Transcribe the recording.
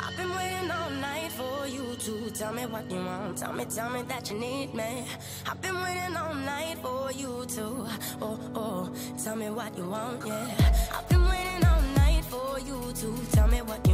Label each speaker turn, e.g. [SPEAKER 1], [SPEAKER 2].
[SPEAKER 1] I've been waiting all night for you to tell me what you want. Tell me that you need me. I've been waiting all night for you to, tell me what you want, yeah. I've been waiting all night for you to tell me what you